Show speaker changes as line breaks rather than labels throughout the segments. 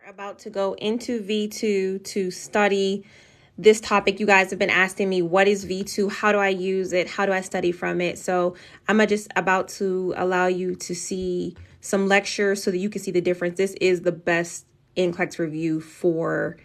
About to go into V2 to study this topic. You guys have been asking me, what is V2? How do I use it? How do I study from it? So I'm just about to allow you to see some lectures so that you can see the difference. This is the best NCLEX review for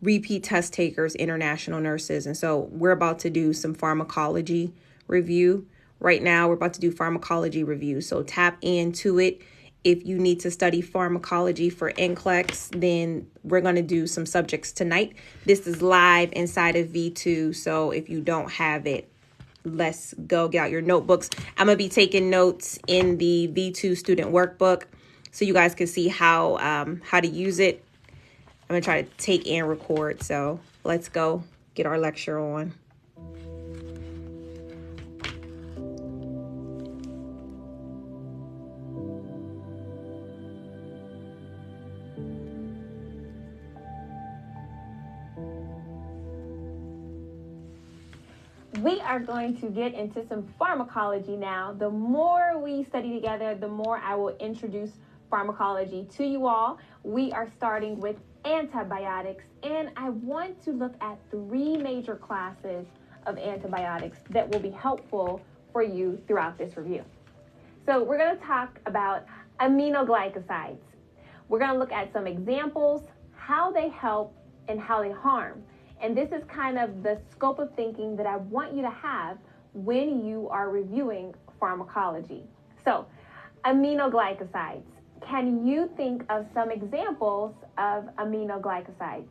repeat test takers, international nurses. And so we're about to do some pharmacology review. Right now, we're about to do pharmacology review. So tap into it. If you need to study pharmacology for NCLEX, then we're going to do some subjects tonight. This is live inside of V2. So if you don't have it, let's go get out your notebooks. I'm going to be taking notes in the V2 student workbook so you guys can see how to use it. I'm going to try to take and record. So let's go get our lecture on. We are going to get into some pharmacology now. The more we study together, the more I will introduce pharmacology to you all. We are starting with antibiotics, and I want to look at 3 major classes of antibiotics that will be helpful for you throughout this review. So we're going to talk about aminoglycosides. We're going to look at some examples, how they help and how they harm. And this is kind of the scope of thinking that I want you to have when you are reviewing pharmacology. So, aminoglycosides. Can you think of some examples of aminoglycosides?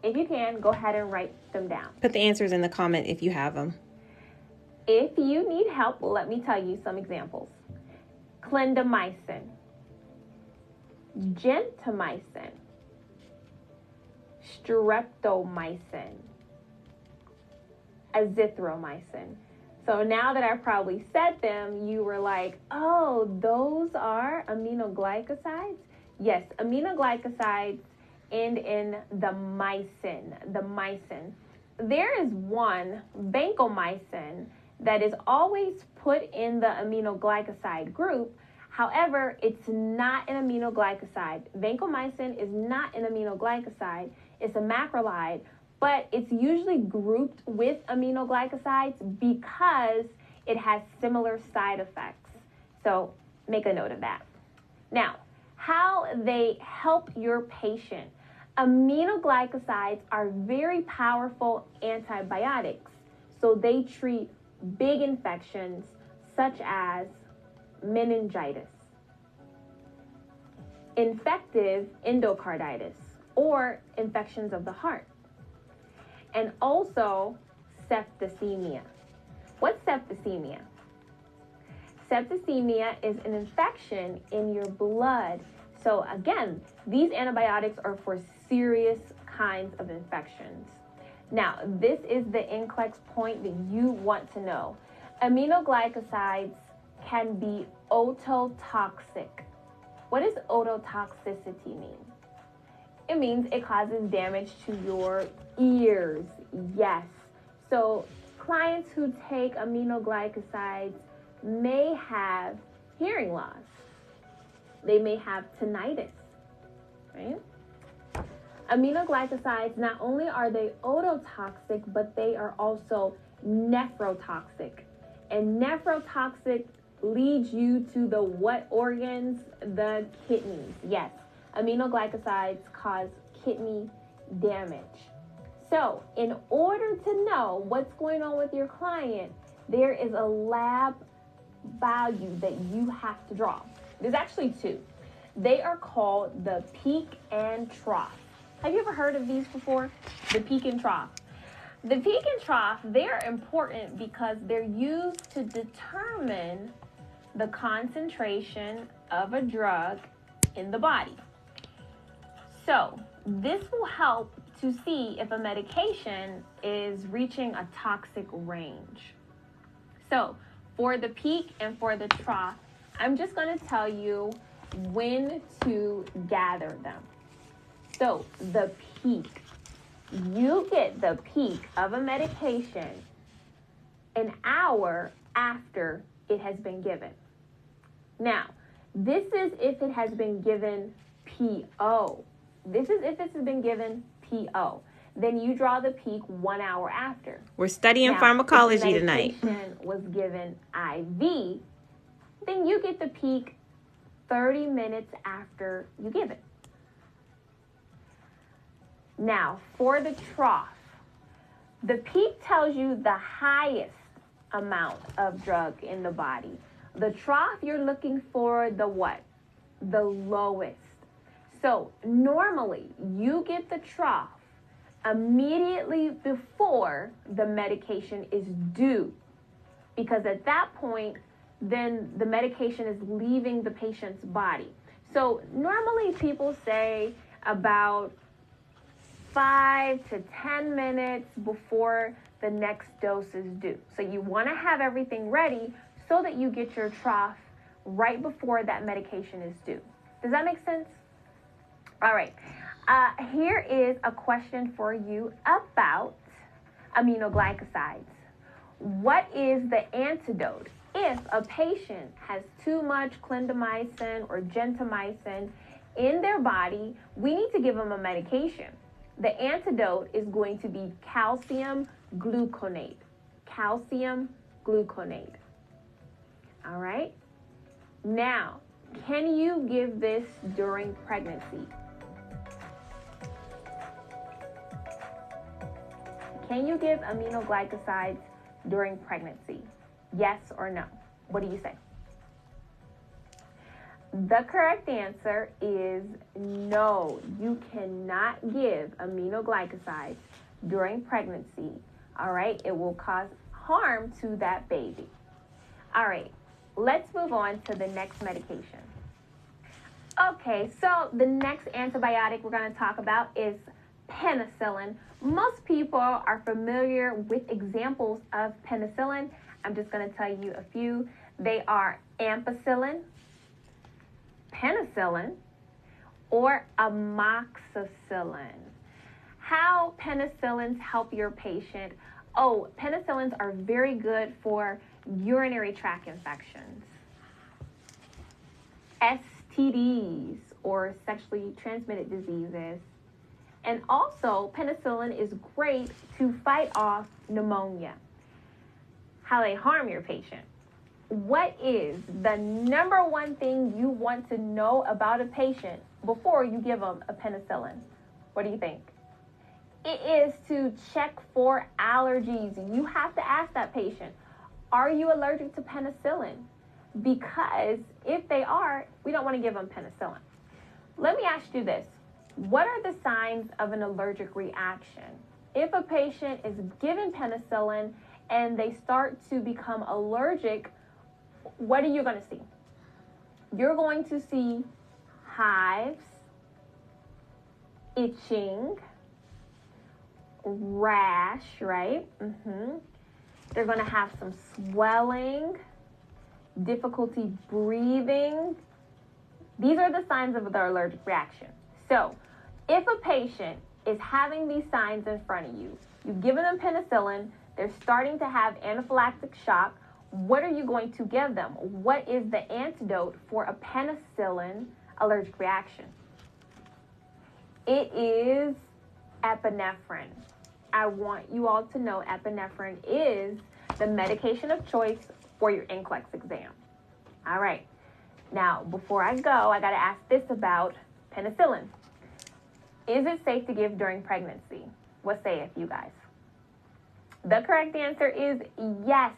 If you can, go ahead and write them down. Put the answers in the comment if you have them. If you need help, let me tell you some examples. Clindamycin, gentamicin, streptomycin, azithromycin. So now that I probably said them, you were like, oh, those are aminoglycosides? Yes, aminoglycosides end in the mycin. There is one, vancomycin, that is always put in the aminoglycoside group. However, it's not an aminoglycoside. Vancomycin is not an aminoglycoside. It's a macrolide, but it's usually grouped with aminoglycosides because it has similar side effects. So make a note of that. Now, how they help your patient. Aminoglycosides are very powerful antibiotics. So they treat big infections such as meningitis, infective endocarditis, or infections of the heart, and also septicemia. What's septicemia? Septicemia is an infection in your blood. So again, these antibiotics are for serious kinds of infections. Now, this is the NCLEX point that you want to know. Aminoglycosides can be ototoxic. What does ototoxicity mean? It means it causes damage to your ears. Yes. So clients who take aminoglycosides may have hearing loss. They may have tinnitus, right? Aminoglycosides, not only are they ototoxic, but they are also nephrotoxic. And nephrotoxic leads you to the what organs? The kidneys. Yes, aminoglycosides cause kidney damage. So in order to know what's going on with your client, there is a lab value that you have to draw. There's actually 2. They are called the peak and trough. Have you ever heard of these before? The peak and trough. The peak and trough, they're important because they're used to determine the concentration of a drug in the body. So this will help to see if a medication is reaching a toxic range. So for the peak and for the trough, I'm just going to tell you when to gather them. So the peak, you get the peak of a medication an hour after it has been given. Now, this is if it has been given PO. This is if it's been given PO. Then you draw the peak 1 hour after.
We're studying pharmacology tonight.
If the medication was given IV, then you get the peak 30 minutes after you give it. Now, for the trough, the peak tells you the highest amount of drug in the body. The trough, you're looking for the what? The lowest. So normally you get the trough immediately before the medication is due, because at that point, then the medication is leaving the patient's body. So normally people say about 5 to 10 minutes before the next dose is due. So you want to have everything ready so that you get your trough right before that medication is due. Does that make sense? All right. Here is a question for you about aminoglycosides. What is the antidote if a patient has too much clindamycin or gentamicin in their body? We need to give them a medication. The antidote is going to be calcium gluconate. Calcium gluconate. All right. Now, can you give this during pregnancy? Can you give aminoglycosides during pregnancy? Yes or no? What do you say? The correct answer is no. You cannot give aminoglycosides during pregnancy. All right? It will cause harm to that baby. All right. Let's move on to the next medication. Okay, so the next antibiotic we're going to talk about is penicillin. Most people are familiar with examples of penicillin. I'm just going to tell you a few. They are ampicillin, penicillin, or amoxicillin. How penicillins help your patient? Oh, penicillins are very good for urinary tract infections, STDs, or sexually transmitted diseases. And also, penicillin is great to fight off pneumonia. How they harm your patient. What is the number one thing you want to know about a patient before you give them a penicillin? What do you think? It is to check for allergies. You have to ask that patient, are you allergic to penicillin? Because if they are, we don't want to give them penicillin. Let me ask you this. What are the signs of an allergic reaction? If a patient is given penicillin and they start to become allergic, what are you going to see? You're going to see hives, itching, rash, right? They're going to have some swelling, difficulty breathing. These are the signs of their allergic reaction. So if a patient is having these signs in front of you, you've given them penicillin, they're starting to have anaphylactic shock, what are you going to give them? What is the antidote for a penicillin allergic reaction? It is epinephrine. I want you all to know epinephrine is the medication of choice for your NCLEX exam. All right. Now, before I go, I got to ask this about penicillin. Is it safe to give during pregnancy? What say it, you guys? The correct answer is yes.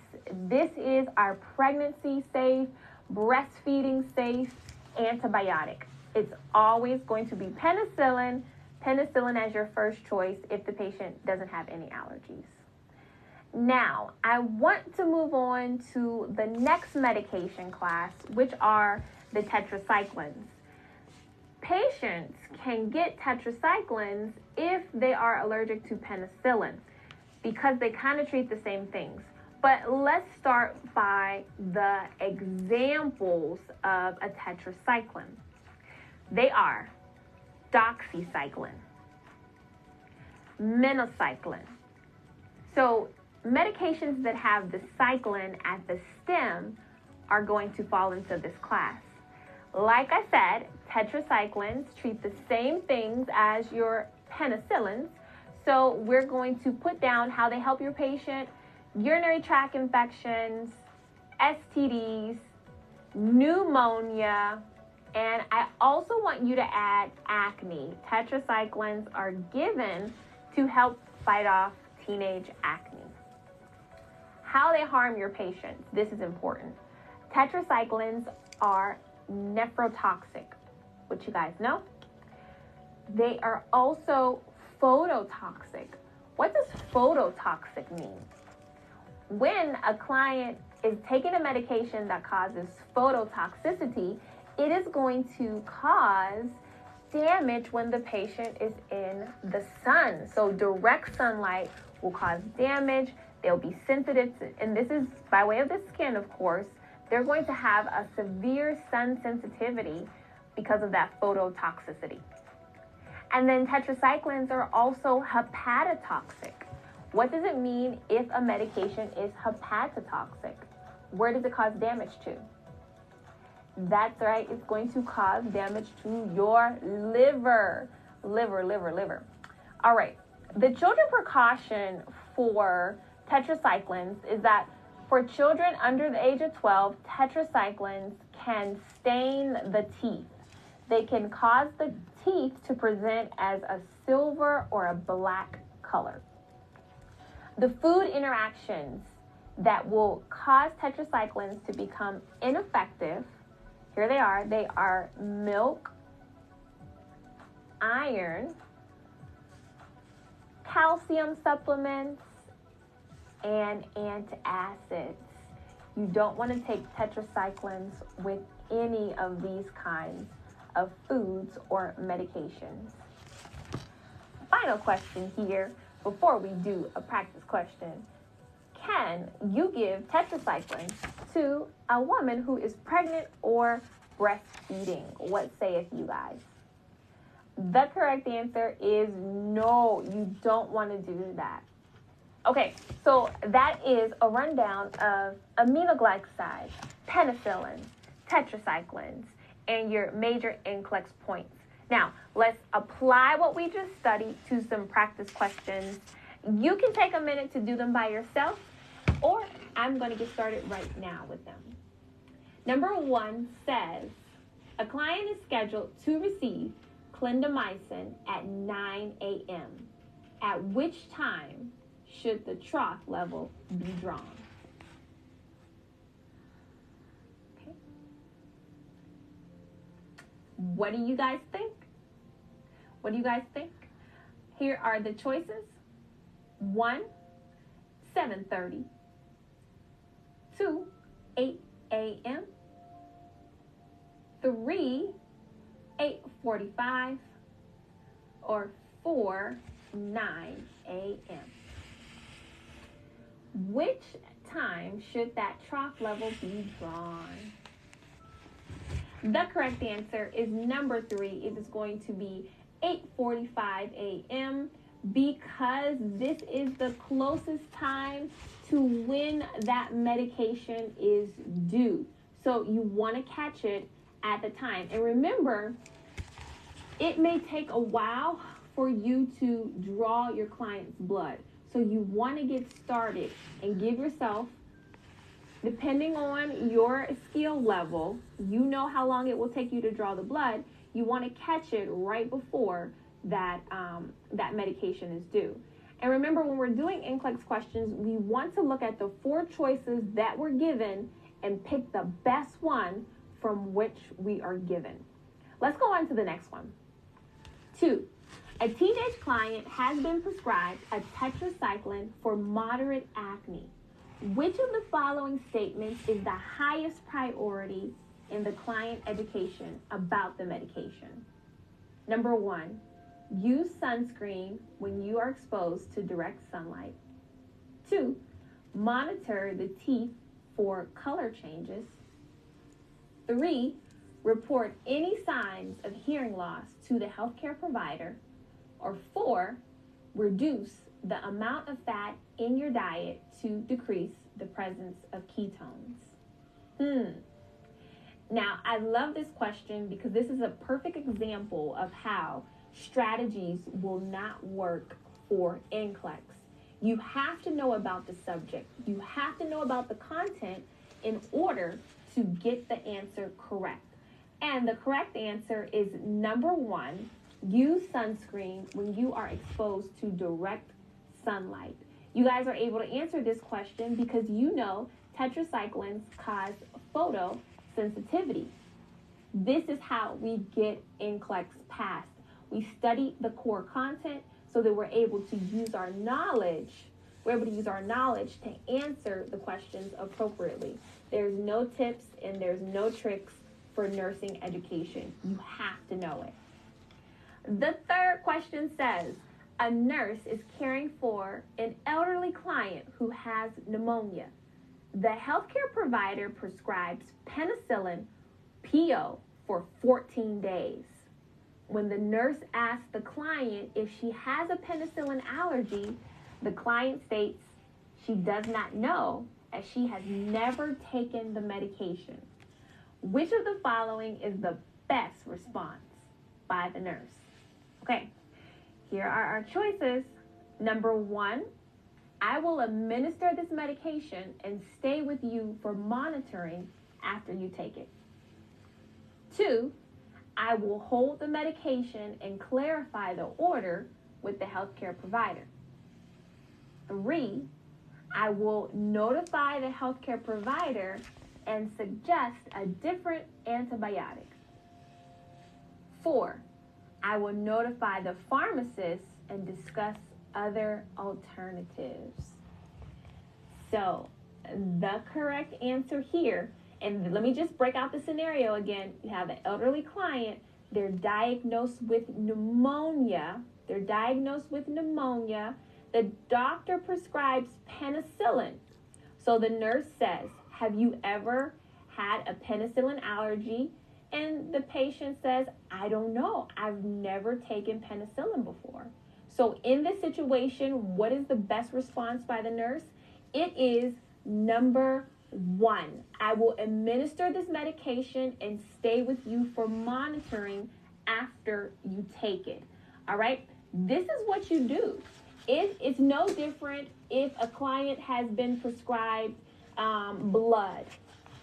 This is our pregnancy safe, breastfeeding safe antibiotic. It's always going to be penicillin as your first choice if the patient doesn't have any allergies. Now, I want to move on to the next medication class, which are the tetracyclines. Patients can get tetracyclines if they are allergic to penicillin because they kind of treat the same things. But let's start by the examples of a tetracycline. They are doxycycline, minocycline. So medications that have the cyclin at the stem are going to fall into this class. Like I said, tetracyclines treat the same things as your penicillins. So we're going to put down how they help your patient: urinary tract infections, STDs, pneumonia, and I also want you to add acne. Tetracyclines are given to help fight off teenage acne. How they harm your patients. This is important. Tetracyclines are nephrotoxic, which you guys know. They are also phototoxic. What does phototoxic mean? When a client is taking a medication that causes phototoxicity, it is going to cause damage when the patient is in the sun. So direct sunlight will cause damage. They'll be sensitive to, and this is by way of the skin, of course. They're going to have a severe sun sensitivity because of that phototoxicity. And then tetracyclines are also hepatotoxic. What does it mean if a medication is hepatotoxic? Where does it cause damage to? That's right, it's going to cause damage to your liver. Liver. All right, the children precaution for tetracyclines is that for children under the age of 12, tetracyclines can stain the teeth. They can cause the teeth to present as a silver or a black color. The food interactions that will cause tetracyclines to become ineffective, here they are. They are milk, iron, calcium supplements, and antacids. You don't want to take tetracyclines with any of these kinds of foods or medications. Final question here before we do a practice question. Can you give tetracycline to a woman who is pregnant or breastfeeding? What sayeth you guys? The correct answer is no, you don't want to do that. Okay, so that is a rundown of aminoglycosides, penicillin, tetracyclines, and your major NCLEX points. Now, let's apply what we just studied to some practice questions. You can take a minute to do them by yourself, or I'm going to get started right now with them. Number 1 says, a client is scheduled to receive clindamycin at 9 a.m. At which time should the trough level be drawn? Okay. What do you guys think? Here are the choices. 1, 7:30. 2, 8 a.m. 3, 8:45. Or 4, 9 a.m. Which time should that trough level be drawn? The correct answer is number 3. It is going to be 8:45 a.m. because this is the closest time to when that medication is due. So you want to catch it at the time. And remember, it may take a while for you to draw your client's blood. So you want to get started and give yourself, depending on your skill level, you know how long it will take you to draw the blood. You want to catch it right before that medication is due. And remember, when we're doing NCLEX questions, we want to look at the 4 choices that were given and pick the best one from which we are given. Let's go on to the next one. 2, a teenage client has been prescribed a tetracycline for moderate acne. Which of the following statements is the highest priority in the client education about the medication? Number 1, use sunscreen when you are exposed to direct sunlight. 2, monitor the teeth for color changes. 3, report any signs of hearing loss to the healthcare provider. Or 4, reduce the amount of fat in your diet to decrease the presence of ketones. Now, I love this question because this is a perfect example of how strategies will not work for NCLEX. You have to know about the subject. You have to know about the content in order to get the answer correct. And the correct answer is number 1, use sunscreen when you are exposed to direct sunlight. You guys are able to answer this question because you know tetracyclines cause photosensitivity. This is how we get NCLEX passed. We study the core content so that we're able to use our knowledge. We're able to use our knowledge to answer the questions appropriately. There's no tips and there's no tricks for nursing education. You have to know it. The third question says, a nurse is caring for an elderly client who has pneumonia. The healthcare provider prescribes penicillin PO for 14 days. When the nurse asks the client if she has a penicillin allergy, the client states she does not know as she has never taken the medication. Which of the following is the best response by the nurse? Okay, here are our choices. Number 1, I will administer this medication and stay with you for monitoring after you take it. 2, I will hold the medication and clarify the order with the healthcare provider. 3, I will notify the healthcare provider and suggest a different antibiotic. 4, I will notify the pharmacist and discuss other alternatives. So the correct answer here, and let me just break out the scenario again. You have an elderly client. They're diagnosed with pneumonia. The doctor prescribes penicillin. So the nurse says, have you ever had a penicillin allergy? And the patient says, I don't know. I've never taken penicillin before. So in this situation, what is the best response by the nurse? It is number 1. I will administer this medication and stay with you for monitoring after you take it. All right? This is what you do. It's no different if a client has been prescribed blood,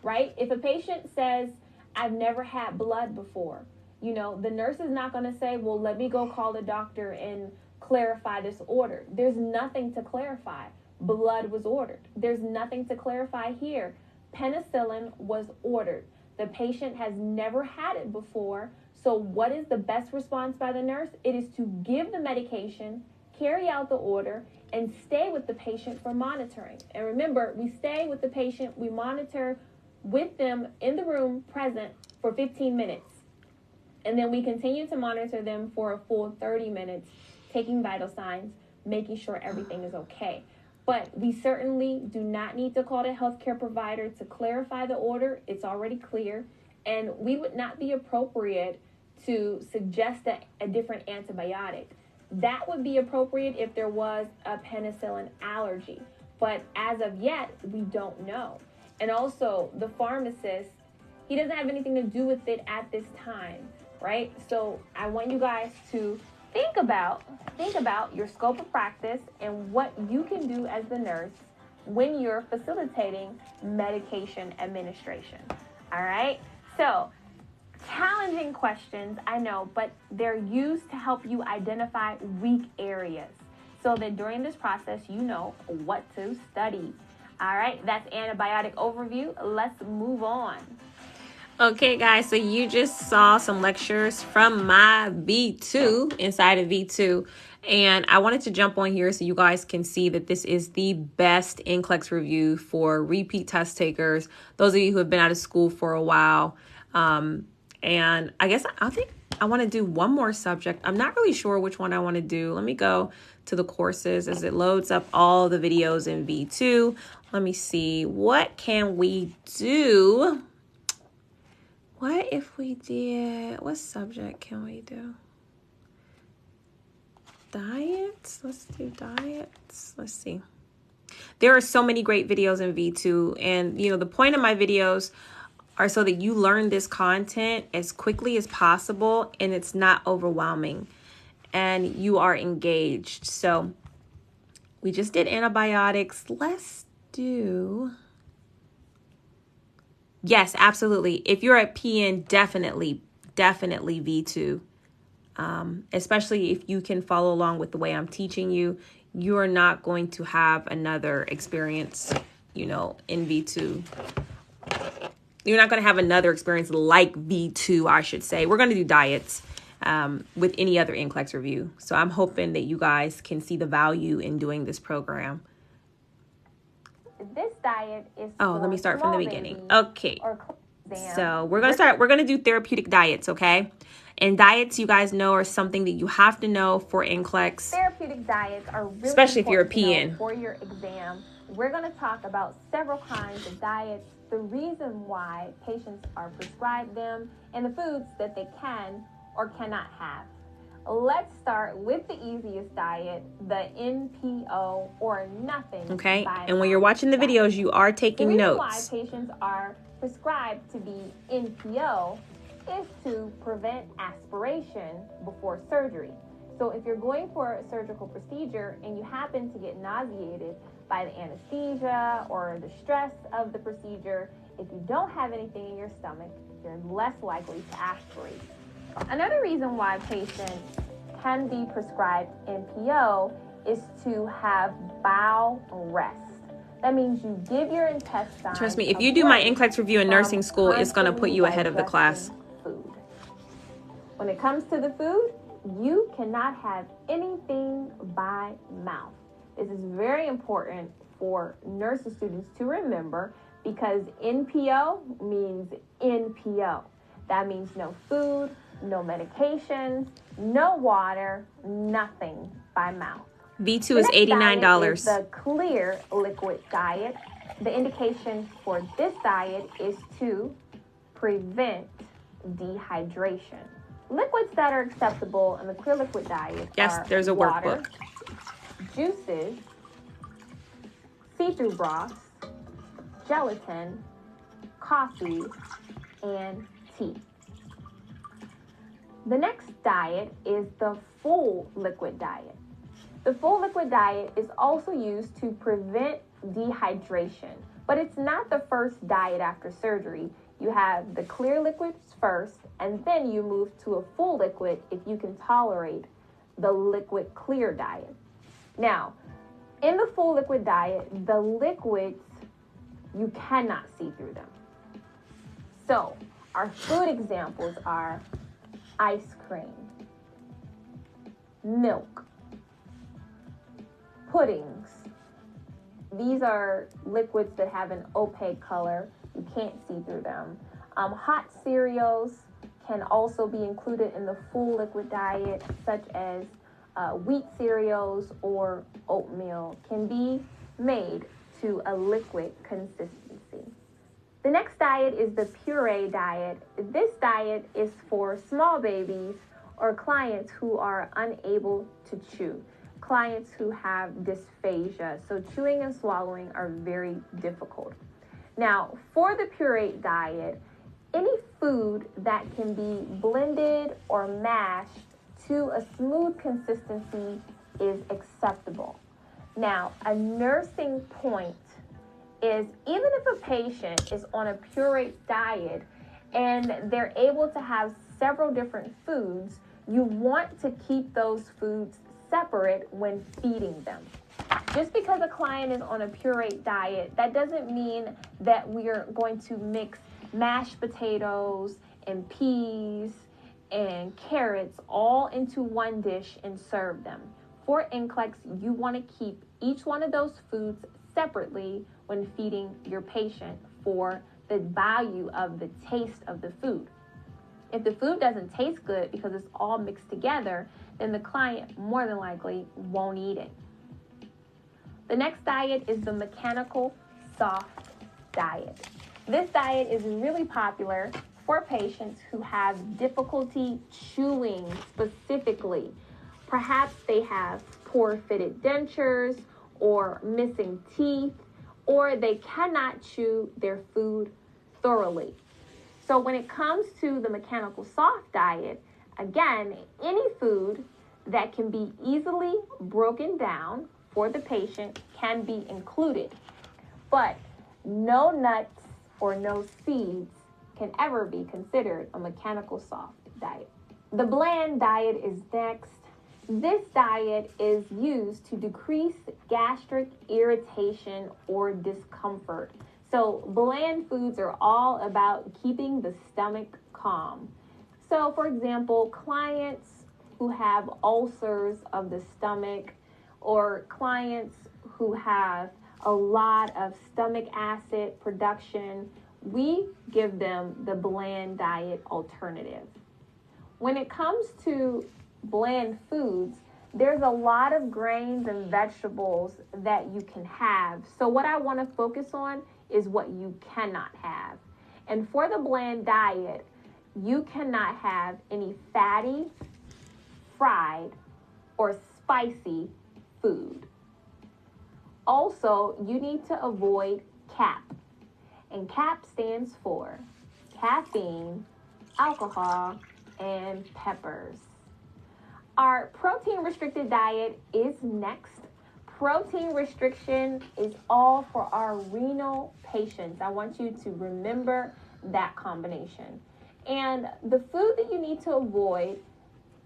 right? If a patient says, I've never had blood before, you know, the nurse is not going to say, well, let me go call the doctor and clarify this order. There's nothing to clarify. Blood was ordered. There's nothing to clarify here. Penicillin was ordered. The patient has never had it before. So what is the best response by the nurse? It is to give the medication, carry out the order, and stay with the patient for monitoring. And remember, we stay with the patient, we monitor with them in the room present for 15 minutes. And then we continue to monitor them for a full 30 minutes, taking vital signs, making sure everything is okay. But we certainly do not need to call the healthcare provider to clarify the order. It's already clear. And we would not be appropriate to suggest a different antibiotic. That would be appropriate if there was a penicillin allergy. But as of yet, we don't know. And also, the pharmacist, he doesn't have anything to do with it at this time, right? So I want you guys to think about your scope of practice and what you can do as the nurse when you're facilitating medication administration. All right? So challenging questions, I know, but they're used to help you identify weak areas so that during this process, you know what to study. All right, that's antibiotic overview. Let's move on.
Okay, guys, so you just saw some lectures from my V2, inside of V2, and I wanted to jump on here so you guys can see that this is the best NCLEX review for repeat test takers, those of you who have been out of school for a while. And I think I want to do one more subject. I'm not really sure which one I want to do. Let me go to the courses as it loads up all the videos in V2. Let me see. What can we do? What if we did, what subject can we do? Diets? Let's do diets. Let's see. There are so many great videos in V2. And, you know, the point of my videos are so that you learn this content as quickly as possible and it's not overwhelming and you are engaged. So we just did antibiotics. Let's do... Yes, absolutely. If you're at PN, definitely V2. Especially if you can follow along with the way I'm teaching you, you're not going to have another experience, in V2. You're not going to have another experience like V2, I should say. We're going to do diets with any other NCLEX review. So I'm hoping that you guys can see the value in doing this program.
This diet is
let me start from the beginning. Okay. So we're going to do therapeutic diets, okay? And diets, you guys know, are something that you have to know for NCLEX.
Therapeutic diets are really
especially if you're a PN.
For your exam. We're going to talk about several kinds of diets, the reason why patients are prescribed them, and the foods that they can or cannot have. Let's start with the easiest diet, the NPO or nothing.
Okay, and when you're watching the videos, you are taking notes.
The reason why patients are prescribed to be NPO is to prevent aspiration before surgery. So if you're going for a surgical procedure and you happen to get nauseated by the anesthesia or the stress of the procedure, if you don't have anything in your stomach, you're less likely to aspirate. Another reason why patients can be prescribed NPO is to have bowel rest. That means you give your intestines...
Trust me, if you do my NCLEX review in nursing school, it's going to put you ahead of the class.
Food. When it comes to the food, you cannot have anything by mouth. This is very important for nursing students to remember because NPO means NPO. That means no food, no medications, no water, nothing by mouth.
V2 is $89.
Is the clear liquid diet. The indication for this diet is to prevent dehydration. Liquids that are acceptable in the clear liquid diet are
there's a
water,
workbook.
Juices, see-through broths, gelatin, coffee, and tea. The next diet is the full liquid diet. The full liquid diet is also used to prevent dehydration, but it's not the first diet after surgery. You have the clear liquids first, and then you move to a full liquid if you can tolerate the liquid clear diet. Now, in the full liquid diet, the liquids, you cannot see through them. So, our food examples are ice cream, milk, puddings. These are liquids that have an opaque color. You can't see through them. Hot cereals can also be included in the full liquid diet, such as wheat cereals or oatmeal can be made to a liquid consistency. The next diet is the puree diet. This diet is for small babies or clients who are unable to chew, clients who have dysphagia, so chewing and swallowing are very difficult. Now, for the puree diet, any food that can be blended or mashed to a smooth consistency is acceptable. Now, a nursing point is even if a patient is on a puree diet and they're able to have several different foods, you want to keep those foods separate when feeding them. Just because a client is on a puree diet, that doesn't mean that we are going to mix mashed potatoes and peas and carrots all into one dish and serve them. For NCLEX, you want to keep each one of those foods separately when feeding your patient for the value of the taste of the food. If the food doesn't taste good because it's all mixed together, then the client more than likely won't eat it. The next diet is the mechanical soft diet. This diet is really popular for patients who have difficulty chewing specifically. Perhaps they have poor fitted dentures or missing teeth, or they cannot chew their food thoroughly. So when it comes to the mechanical soft diet, again, any food that can be easily broken down for the patient can be included, but no nuts or no seeds can ever be considered a mechanical soft diet. The bland diet is next. This diet is used to decrease gastric irritation or discomfort. So bland foods are all about keeping the stomach calm. So for example, clients who have ulcers of the stomach, or clients who have a lot of stomach acid production, we give them the bland diet alternative. When it comes to bland foods, there's a lot of grains and vegetables that you can have. So what I want to focus on is what you cannot have. And for the bland diet, you cannot have any fatty, fried, or spicy food. Also, you need to avoid CAP. And CAP stands for caffeine, alcohol, and peppers. Our protein restricted diet is next. Protein restriction is all for our renal patients. I want you to remember that combination. And the food that you need to avoid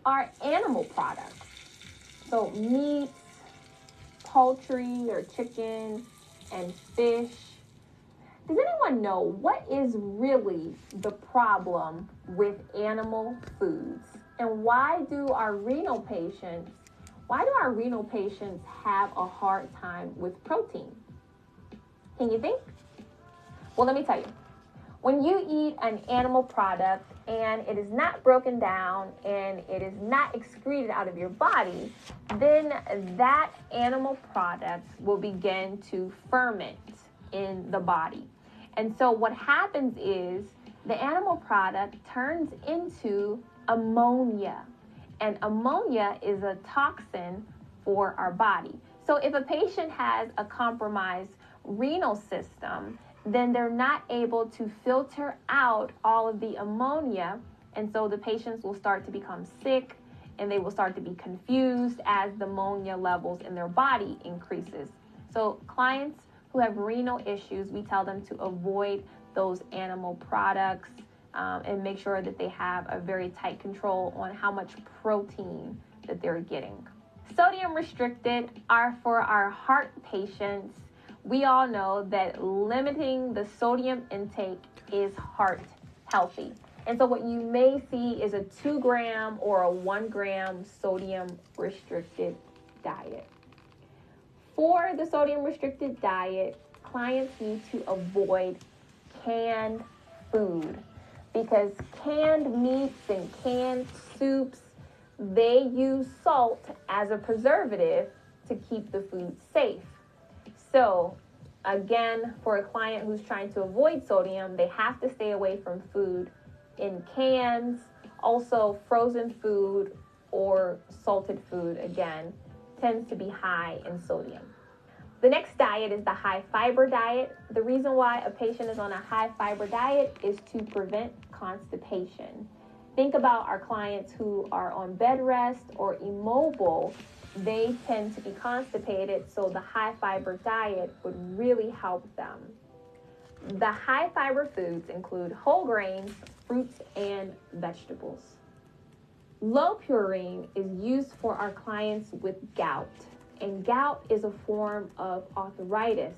are animal products. So meats, poultry or chicken, and fish. Does anyone know what is really the problem with animal foods? And why do our renal patients have a hard time with protein? Can you think? Well, let me tell you. When you eat an animal product and it is not broken down and it is not excreted out of your body, then that animal product will begin to ferment in the body. And so what happens is the animal product turns into ammonia. And ammonia is a toxin for our body. So if a patient has a compromised renal system, then they're not able to filter out all of the ammonia. And so the patients will start to become sick and they will start to be confused as the ammonia levels in their body increases. So clients who have renal issues, we tell them to avoid those animal products and make sure that they have a very tight control on how much protein that they're getting. Sodium restricted are for our heart patients. We all know that limiting the sodium intake is heart healthy. And so what you may see is a 2 gram or a 1 gram sodium restricted diet. For the sodium restricted diet, clients need to avoid canned food because canned meats and canned soups, they use salt as a preservative to keep the food safe. So again, for a client who's trying to avoid sodium, they have to stay away from food in cans. Also, frozen food or salted food, again, tends to be high in sodium. The next diet is the high fiber diet. The reason why a patient is on a high fiber diet is to prevent constipation. Think about our clients who are on bed rest or immobile. They tend to be constipated, so the high fiber diet would really help them. The high fiber foods include whole grains, fruits, and vegetables. Low purine is used for our clients with gout, and gout is a form of arthritis.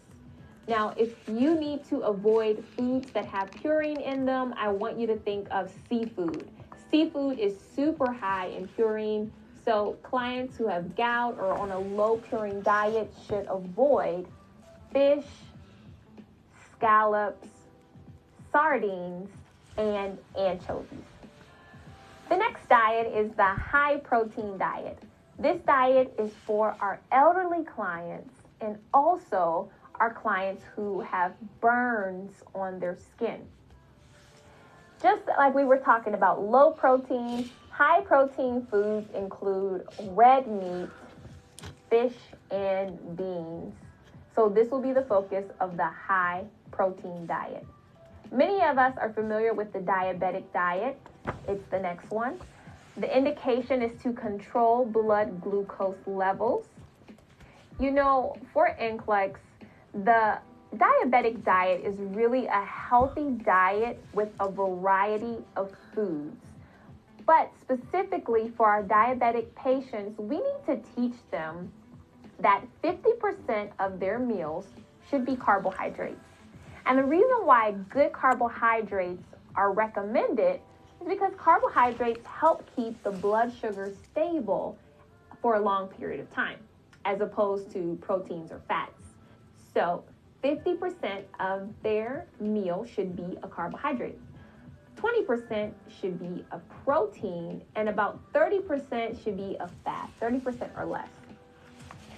Now, if you need to avoid foods that have purine in them, I want you to think of seafood. Seafood is super high in purine, so clients who have gout or on a low purine diet should avoid fish, scallops, sardines, and anchovies. The next diet is the high protein diet. This diet is for our elderly clients and also our clients who have burns on their skin. Just like we were talking about low protein, high protein foods include red meat, fish, and beans. So this will be the focus of the high protein diet. Many of us are familiar with the diabetic diet. It's the next one. The indication is to control blood glucose levels. You know, for NCLEX, the diabetic diet is really a healthy diet with a variety of foods. But specifically for our diabetic patients, we need to teach them that 50% of their meals should be carbohydrates. And the reason why good carbohydrates are recommended is because carbohydrates help keep the blood sugar stable for a long period of time, as opposed to proteins or fats. So 50% of their meal should be a carbohydrate. 20% should be a protein, and about 30% should be a fat, 30% or less.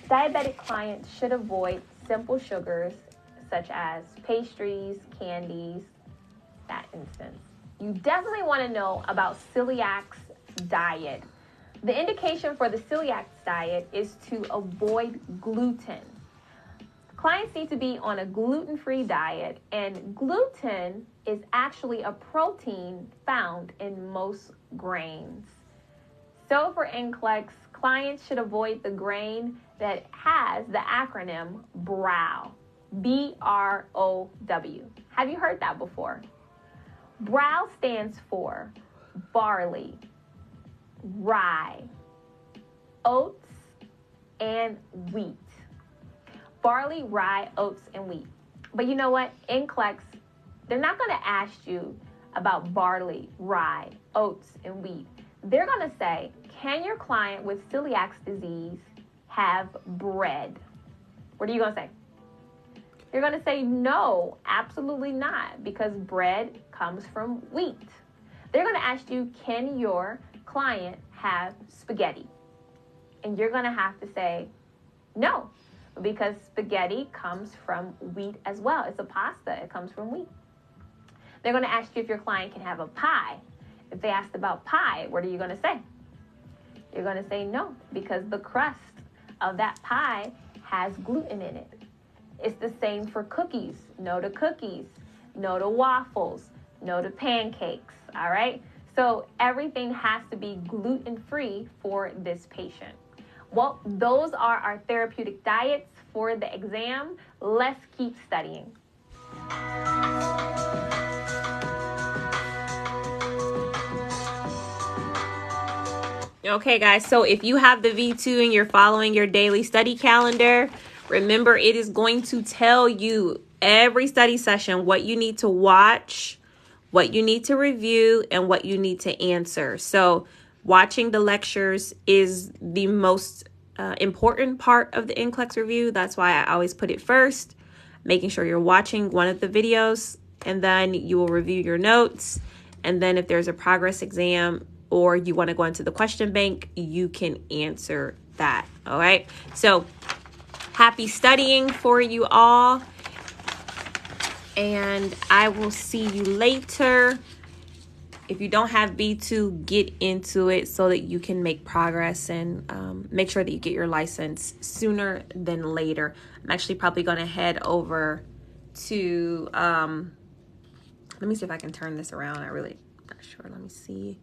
Diabetic clients should avoid simple sugars such as pastries, candies, that instance. You definitely want to know about celiac's diet. The indication for the celiac's diet is to avoid gluten. Clients need to be on a gluten-free diet, and gluten is actually a protein found in most grains. So for NCLEX, clients should avoid the grain that has the acronym BROW, B-R-O-W. Have you heard that before? BROW stands for barley, rye, oats, and wheat. Barley, rye, oats, and wheat. But you know what? NCLEX, they're not going to ask you about barley, rye, oats, and wheat. They're going to say, can your client with celiac disease have bread? What are you going to say? You're going to say, no, absolutely not, because bread comes from wheat. They're going to ask you, can your client have spaghetti? And you're going to have to say, no, because spaghetti comes from wheat as well. It's a pasta. It comes from wheat. They're going to ask you if your client can have a pie. If they asked about pie, what are you going to say? You're going to say no, because the crust of that pie has gluten in it. It's the same for cookies. No to cookies. No to waffles. No to pancakes. All right? So everything has to be gluten-free for this patient. Well, those are our therapeutic diets for the exam. Let's keep studying.
Okay, guys, so if you have the V2 and you're following your daily study calendar, remember it is going to tell you every study session what you need to watch, what you need to review, and what you need to answer. So watching the lectures is the most important part of the NCLEX review. That's why I always put it first, making sure you're watching one of the videos, and then you will review your notes. And then if there's a progress exam or you want to go into the question bank, you can answer that. All right. So happy studying for you all. And I will see you later. If you don't have B2, get into it so that you can make progress and make sure that you get your license sooner than later. I'm actually probably going to head over to, let me see if I can turn this around. I'm not sure. Let me see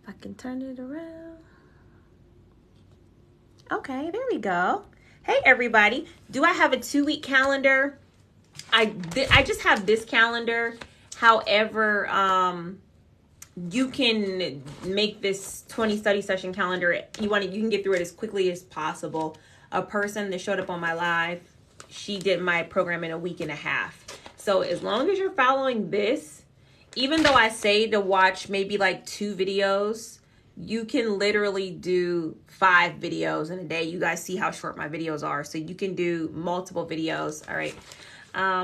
if I can turn it around. Okay, there we go. Hey, everybody. Do I have a 2-week calendar? I just have this calendar. However, you can make this 20 study session calendar. You can get through it as quickly as possible. A person that showed up on my live, she did my program in a week and a half. So as long as you're following this, even though I say to watch maybe like 2 videos, you can literally do 5 videos in a day. You guys see how short my videos are. So you can do multiple videos. All right.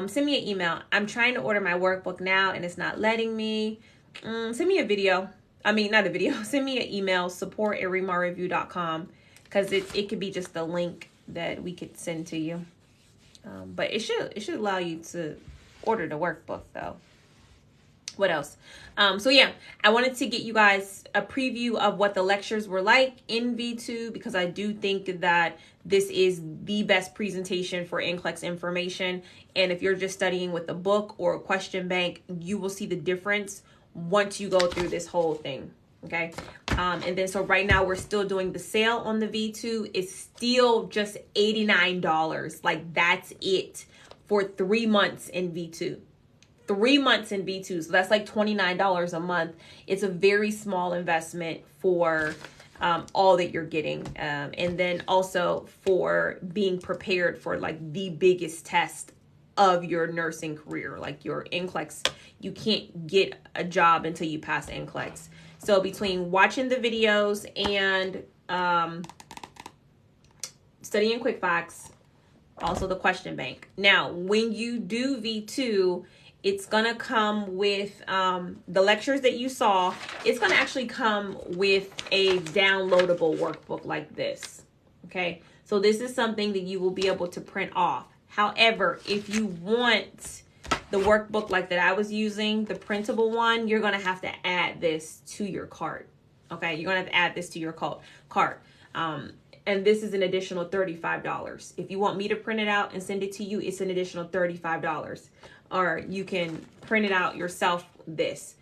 Send me an email. I'm trying to order my workbook now and it's not letting me. Send me a video. I mean, not a video. Send me an email, support@remarreview.com, because it could be just a link that we could send to you. But it should allow you to order the workbook though. What else? So yeah, I wanted to get you guys a preview of what the lectures were like in V2, because I do think that this is the best presentation for NCLEX information. And if you're just studying with a book or a question bank, you will see the difference once you go through this whole thing. Okay. And then so right now we're still doing the sale on the V2. It's still just $89. Like, that's it for 3 months in V2. 3 months in V2, so that's like $29 a month. It's a very small investment for all that you're getting, and then also for being prepared for like the biggest test of your nursing career, like your NCLEX. You can't get a job until you pass NCLEX. So between watching the videos and studying quick facts, also the question bank. Now, when you do V2, it's going to come with the lectures that you saw. It's going to actually come with a downloadable workbook like this. Okay, so this is something that you will be able to print off. However, if you want the workbook like that I was using, the printable one, you're going to have to add this to your cart. Okay, you're going to have to add this to your cart. And this is an additional $35. If you want me to print it out and send it to you, it's an additional $35. Or you can print it out yourself this.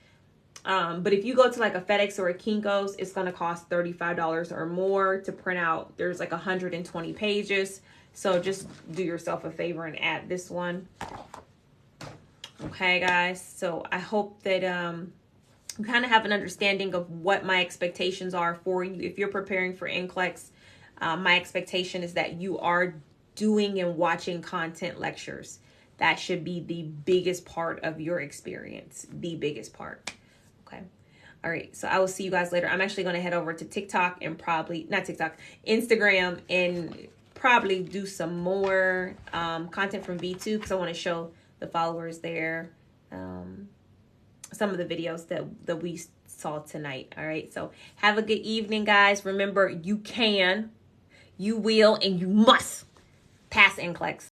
But if you go to like a FedEx or a Kinko's, it's going to cost $35 or more to print out. There's like 120 pages. So just do yourself a favor and add this one. Okay, guys. So I hope that you kind of have an understanding of what my expectations are for you. If you're preparing for NCLEX, my expectation is that you are doing and watching content lectures. That should be the biggest part of your experience, the biggest part. Okay. All right. So I will see you guys later. I'm actually going to head over to TikTok and Instagram, and probably do some more content from V2, because I want to show the followers there some of the videos that we saw tonight. All right. So have a good evening, guys. Remember, you can, you will, and you must pass NCLEX.